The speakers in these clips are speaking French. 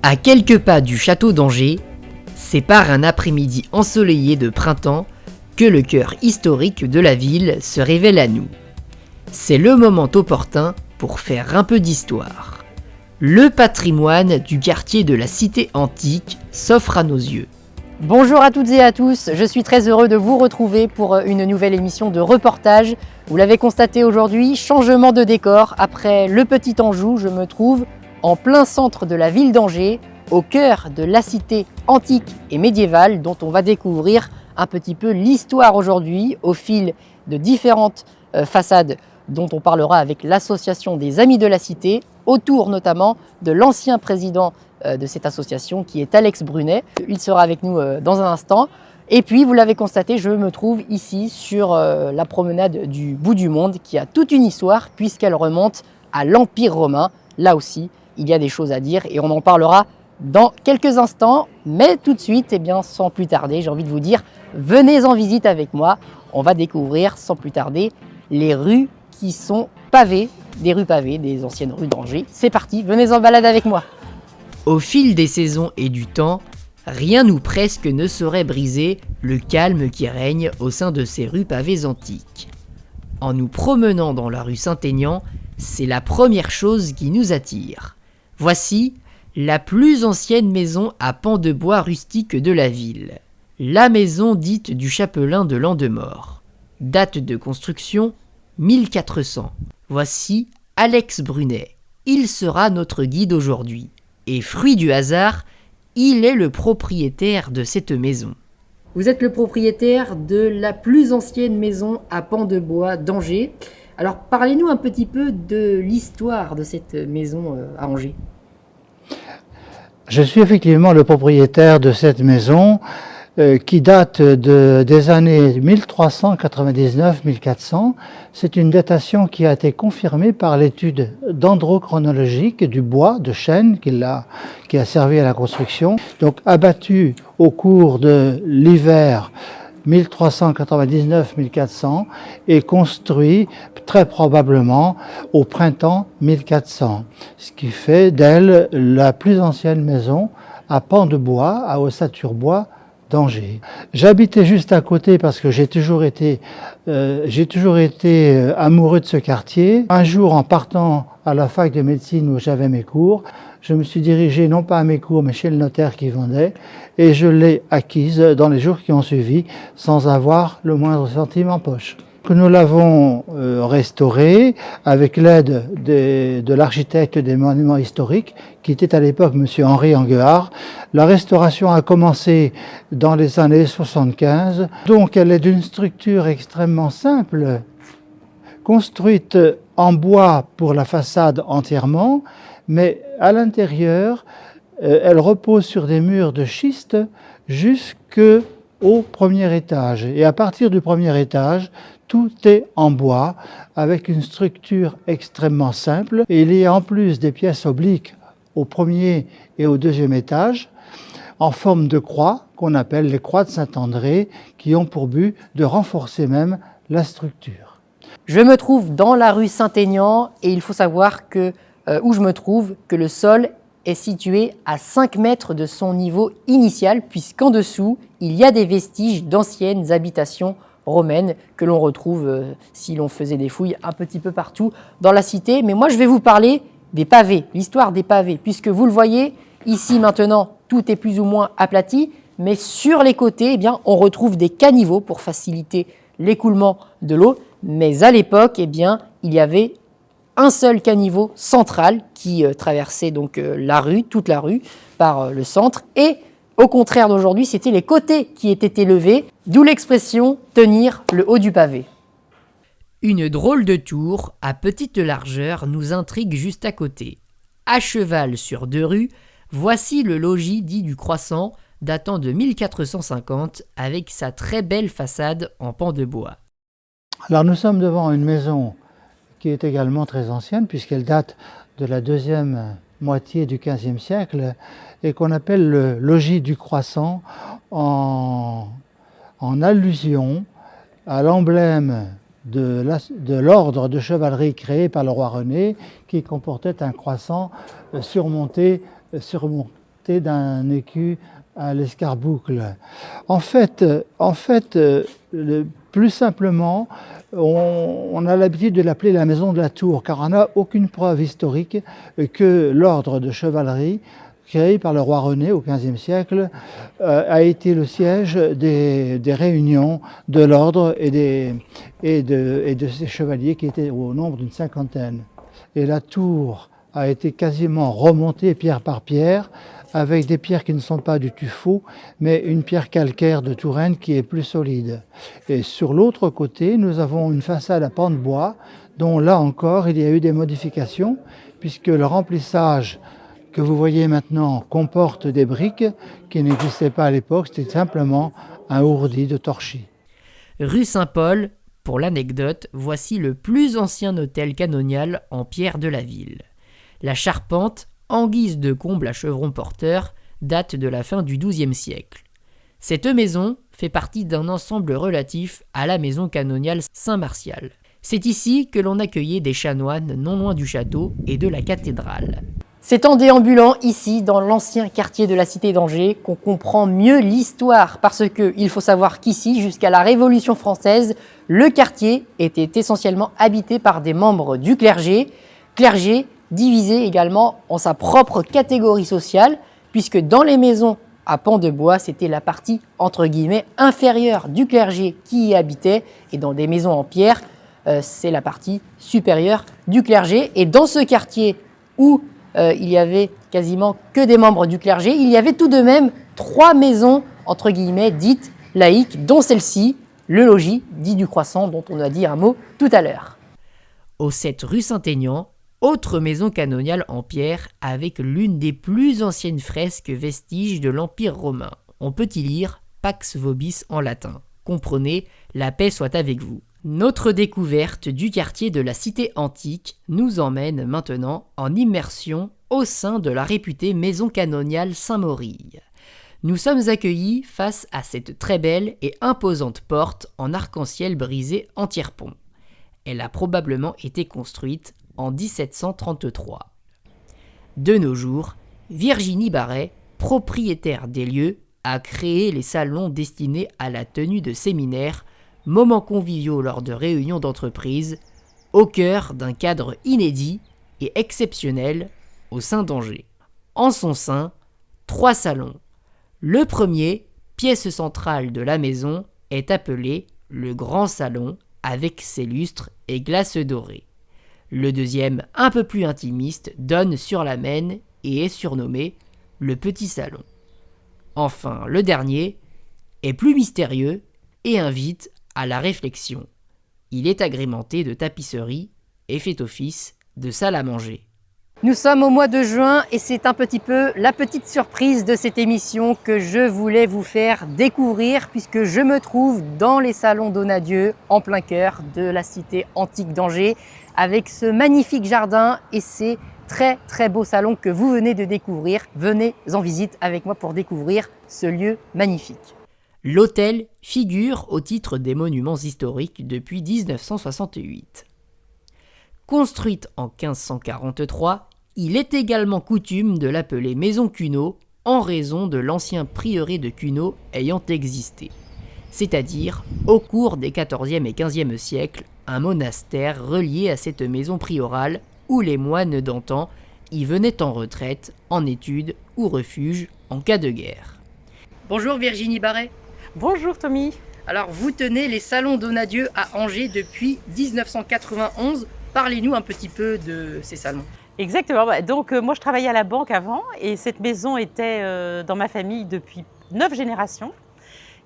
À quelques pas du château d'Angers, c'est par un après-midi ensoleillé de printemps que le cœur historique de la ville se révèle à nous. C'est le moment opportun pour faire un peu d'histoire. Le patrimoine du quartier de la Cité Antique s'offre à nos yeux. Bonjour à toutes et à tous, je suis très heureux de vous retrouver pour une nouvelle émission de reportage. Vous l'avez constaté aujourd'hui, changement de décor. Après le Petit Anjou, je me trouve en plein centre de la ville d'Angers, au cœur de la cité antique et médiévale dont on va découvrir un petit peu l'histoire aujourd'hui au fil de différentes façades dont on parlera avec l'association des Amis de la Cité, autour notamment de l'ancien président de cette association qui est Alex Brunet. Il sera avec nous dans un instant. Et puis, vous l'avez constaté, je me trouve ici sur la promenade du bout du monde qui a toute une histoire puisqu'elle remonte à l'Empire romain. Là aussi, il y a des choses à dire et on en parlera dans quelques instants. Mais tout de suite, sans plus tarder, j'ai envie de vous dire, venez en visite avec moi. On va découvrir sans plus tarder les rues qui sont pavées, des anciennes rues d'Angers. C'est parti, venez en balade avec moi. Au fil des saisons et du temps, rien ou presque ne saurait briser le calme qui règne au sein de ces rues pavées antiques. En nous promenant dans la rue Saint-Aignan, c'est la première chose qui nous attire. Voici la plus ancienne maison à pans de bois rustique de la ville. La maison dite du chapelain de Landemort. Date de construction 1400. Voici Alex Brunet. Il sera notre guide aujourd'hui. Et fruit du hasard, il est le propriétaire de cette maison. Vous êtes le propriétaire de la plus ancienne maison à pans de bois d'Angers. Alors parlez-nous un petit peu de l'histoire de cette maison à Angers. Je suis effectivement le propriétaire de cette maison qui date des années 1399-1400. C'est une datation qui a été confirmée par l'étude dendrochronologique du bois de chêne qui a servi à la construction. Donc abattu au cours de l'hiver 1399-1400 et construit très probablement au printemps 1400, ce qui fait d'elle la plus ancienne maison à pans de bois, à ossature bois d'Angers. J'habitais juste à côté parce que j'ai toujours été amoureux de ce quartier. Un jour, en partant à la fac de médecine où j'avais mes cours, je me suis dirigé non pas à mes cours mais chez le notaire qui vendait et je l'ai acquise dans les jours qui ont suivi sans avoir le moindre centime en poche. Nous l'avons restaurée avec l'aide de l'architecte des monuments historiques qui était à l'époque M. Henri Anguard. La restauration a commencé dans les années 75. Donc elle est d'une structure extrêmement simple, construite en bois pour la façade entièrement, mais à l'intérieur, elle repose sur des murs de schiste jusqu'au premier étage. Et à partir du premier étage, tout est en bois, avec une structure extrêmement simple. Et il y a en plus des pièces obliques au premier et au deuxième étage, en forme de croix, qu'on appelle les croix de Saint-André, qui ont pour but de renforcer même la structure. Je me trouve dans la rue Saint-Aignan et il faut savoir que où je me trouve, que le sol est situé à 5 mètres de son niveau initial, puisqu'en dessous, il y a des vestiges d'anciennes habitations romaines que l'on retrouve, si l'on faisait des fouilles, un petit peu partout dans la cité. Mais moi, je vais vous parler des pavés, l'histoire des pavés, puisque vous le voyez, ici maintenant, tout est plus ou moins aplati, mais sur les côtés, on retrouve des caniveaux pour faciliter l'écoulement de l'eau. Mais à l'époque, il y avait un seul caniveau central qui traversait donc la rue, toute la rue, par le centre. Et au contraire d'aujourd'hui, c'était les côtés qui étaient élevés, d'où l'expression « tenir le haut du pavé ». Une drôle de tour à petite largeur nous intrigue juste à côté. À cheval sur 2 rues, voici le logis dit du Croissant, datant de 1450, avec sa très belle façade en pans de bois. Alors nous sommes devant une maison qui est également très ancienne, puisqu'elle date de la deuxième moitié du XVe siècle, et qu'on appelle le logis du Croissant en allusion à l'emblème de l'ordre de chevalerie créé par le roi René, qui comportait un croissant surmonté portée d'un écu à l'escarboucle. Plus simplement, on a l'habitude de l'appeler la maison de la Tour, car on n'a aucune preuve historique que l'ordre de chevalerie, créé par le roi René au XVe siècle, a été le siège des réunions de l'ordre et de ces chevaliers qui étaient au nombre d'une cinquantaine. Et la tour a été quasiment remontée pierre par pierre, avec des pierres qui ne sont pas du tuffeau, mais une pierre calcaire de Touraine qui est plus solide. Et sur l'autre côté, nous avons une façade à pans de bois, dont là encore il y a eu des modifications, puisque le remplissage que vous voyez maintenant comporte des briques qui n'existaient pas à l'époque, c'était simplement un ourdi de torchis. Rue Saint-Paul, pour l'anecdote, voici le plus ancien hôtel canonial en pierre de la ville. La charpente, en guise de comble à chevron porteur, date de la fin du XIIe siècle. Cette maison fait partie d'un ensemble relatif à la maison canoniale Saint-Martial. C'est ici que l'on accueillait des chanoines non loin du château et de la cathédrale. C'est en déambulant ici, dans l'ancien quartier de la cité d'Angers, qu'on comprend mieux l'histoire, parce qu'il faut savoir qu'ici, jusqu'à la Révolution française, le quartier était essentiellement habité par des membres du clergé divisé également en sa propre catégorie sociale, puisque dans les maisons à pans de bois, c'était la partie entre guillemets inférieure du clergé qui y habitait, et dans des maisons en pierre, c'est la partie supérieure du clergé. Et dans ce quartier où il y avait quasiment que des membres du clergé, il y avait tout de même 3 maisons entre guillemets dites laïques, dont celle-ci, le logis dit du Croissant, dont on a dit un mot tout à l'heure. Au 7 rue Saint-Aignan, autre maison canoniale en pierre avec l'une des plus anciennes fresques vestiges de l'Empire romain. On peut y lire Pax Vobis en latin. Comprenez, la paix soit avec vous. Notre découverte du quartier de la cité antique nous emmène maintenant en immersion au sein de la réputée maison canoniale Saint-Maurile. Nous sommes accueillis face à cette très belle et imposante porte en arc-en-ciel brisé en tiers-pont. Elle a probablement été construite en 1733. De nos jours, Virginie Barret, propriétaire des lieux, a créé les salons destinés à la tenue de séminaires, moments conviviaux lors de réunions d'entreprise, au cœur d'un cadre inédit et exceptionnel au sein d'Angers. En son sein, 3 salons. Le premier, pièce centrale de la maison, est appelé le Grand Salon avec ses lustres et glaces dorées. Le deuxième, un peu plus intimiste, donne sur la Maine et est surnommé le Petit Salon. Enfin, le dernier est plus mystérieux et invite à la réflexion. Il est agrémenté de tapisseries et fait office de salle à manger. Nous sommes au mois de juin et c'est un petit peu la petite surprise de cette émission que je voulais vous faire découvrir, puisque je me trouve dans les salons Donadieu, en plein cœur de la cité antique d'Angers, avec ce magnifique jardin et ces très très beaux salons que vous venez de découvrir. Venez en visite avec moi pour découvrir ce lieu magnifique. L'hôtel figure au titre des monuments historiques depuis 1968. Construite en 1543, il est également coutume de l'appeler Maison Cunot en raison de l'ancien prieuré de Cunot ayant existé, c'est-à-dire au cours des XIVe et XVe siècles, un monastère relié à cette maison priorale où les moines d'antan y venaient en retraite, en études ou refuge en cas de guerre. Bonjour Virginie Barret. Bonjour Tommy. Alors vous tenez les salons Donadieu à Angers depuis 1991. Parlez-nous un petit peu de ces salons. Exactement. Donc moi je travaillais à la banque avant et cette maison était dans ma famille depuis 9 générations.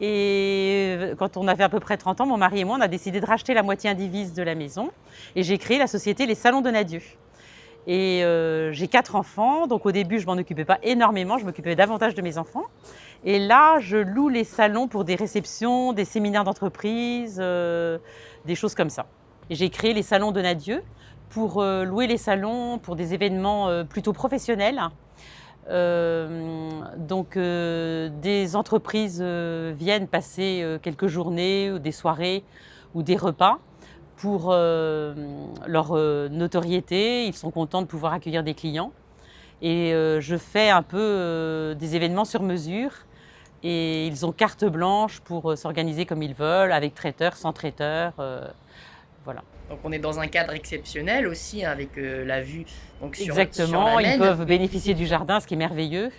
Et quand on avait à peu près 30 ans, mon mari et moi, on a décidé de racheter la moitié indivise de la maison. Et j'ai créé la société Les Salons Donadieu. Et j'ai 4 enfants, donc au début je m'en occupais pas énormément, je m'occupais davantage de mes enfants. Et là je loue les salons pour des réceptions, des séminaires d'entreprise, des choses comme ça. Et j'ai créé les Salons Donadieu pour louer les salons pour des événements plutôt professionnels. Des entreprises viennent passer quelques journées ou des soirées ou des repas pour leur notoriété. Ils sont contents de pouvoir accueillir des clients. Et je fais un peu des événements sur mesure. Et ils ont carte blanche pour s'organiser comme ils veulent, avec traiteur, sans traiteur. Voilà. Donc on est dans un cadre exceptionnel aussi, hein, avec la vue donc, sur Exactement, la ils Maine. peuvent bénéficier du jardin, ce qui est merveilleux,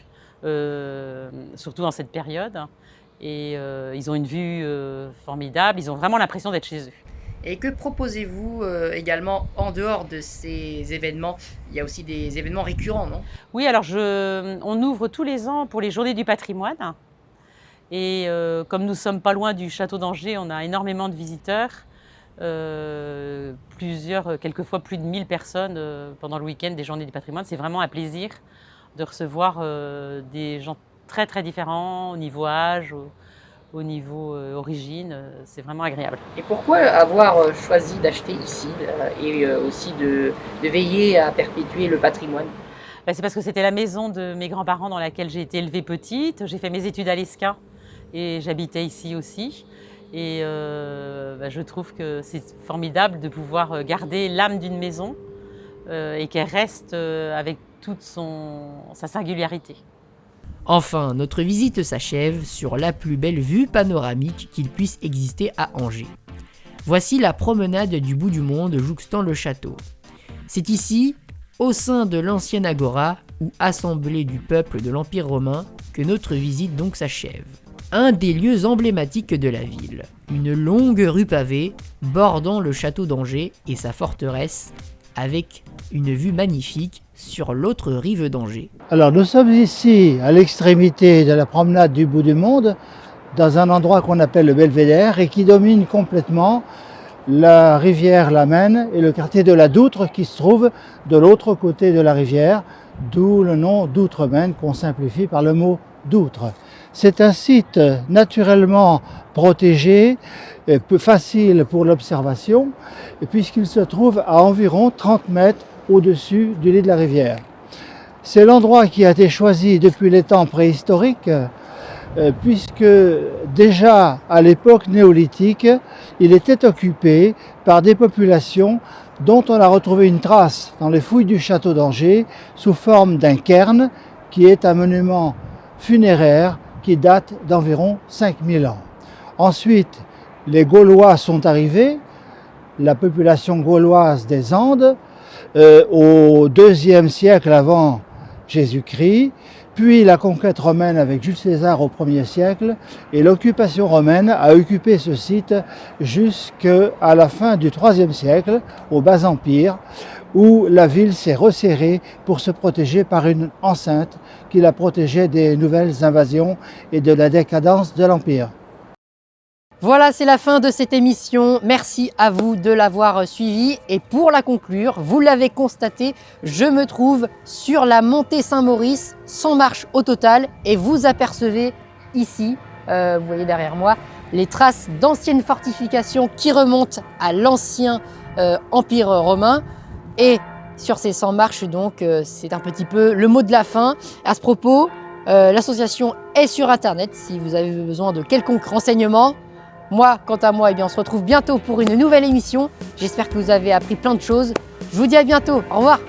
surtout dans cette période. Et ils ont une vue formidable, ils ont vraiment l'impression d'être chez eux. Et que proposez-vous également en dehors de ces événements? Il y a aussi des événements récurrents, non? Oui, alors on ouvre tous les ans pour les Journées du patrimoine. Et comme nous sommes pas loin du château d'Angers, on a énormément de visiteurs. Quelquefois plus de 1000 personnes pendant le week-end des Journées du patrimoine. C'est vraiment un plaisir de recevoir des gens très très différents au niveau âge, au niveau origine. C'est vraiment agréable. Et pourquoi avoir choisi d'acheter ici et aussi de veiller à perpétuer le patrimoine? C'est parce que c'était la maison de mes grands-parents dans laquelle j'ai été élevée petite. J'ai fait mes études à l'ESCA et j'habitais ici aussi. Et je trouve que c'est formidable de pouvoir garder l'âme d'une maison et qu'elle reste avec toute sa singularité. Enfin, notre visite s'achève sur la plus belle vue panoramique qu'il puisse exister à Angers. Voici la promenade du bout du monde jouxtant le château. C'est ici, au sein de l'ancienne agora, ou assemblée du peuple de l'Empire romain, que notre visite donc s'achève. Un des lieux emblématiques de la ville, une longue rue pavée bordant le château d'Angers et sa forteresse, avec une vue magnifique sur l'autre rive d'Angers. Alors nous sommes ici à l'extrémité de la promenade du bout du monde, dans un endroit qu'on appelle le Belvédère et qui domine complètement la rivière la Maine et le quartier de la Doutre qui se trouve de l'autre côté de la rivière, d'où le nom d'Outre-Maine qu'on simplifie par le mot d'Outre. C'est un site naturellement protégé, peu facile pour l'observation, puisqu'il se trouve à environ 30 mètres au-dessus du lit de la rivière. C'est l'endroit qui a été choisi depuis les temps préhistoriques, puisque déjà à l'époque néolithique, il était occupé par des populations dont on a retrouvé une trace dans les fouilles du château d'Angers sous forme d'un cairn qui est un monument funéraire qui date d'environ 5000 ans. Ensuite, les Gaulois sont arrivés, la population gauloise des Andes, au IIe siècle avant Jésus-Christ, puis la conquête romaine avec Jules César au 1er siècle, et l'occupation romaine a occupé ce site jusqu'à la fin du IIIe siècle, au Bas-Empire, où la ville s'est resserrée pour se protéger par une enceinte qui la protégeait des nouvelles invasions et de la décadence de l'Empire. Voilà, c'est la fin de cette émission. Merci à vous de l'avoir suivi. Et pour la conclure, vous l'avez constaté, je me trouve sur la montée Saint-Maurice, 100 marches au total. Et vous apercevez ici, vous voyez derrière moi, les traces d'anciennes fortifications qui remontent à l'ancien Empire romain. Et sur ces 100 marches, donc, c'est un petit peu le mot de la fin. À ce propos, l'association est sur Internet si vous avez besoin de quelconque renseignement. Moi, quant à moi, on se retrouve bientôt pour une nouvelle émission. J'espère que vous avez appris plein de choses. Je vous dis à bientôt. Au revoir.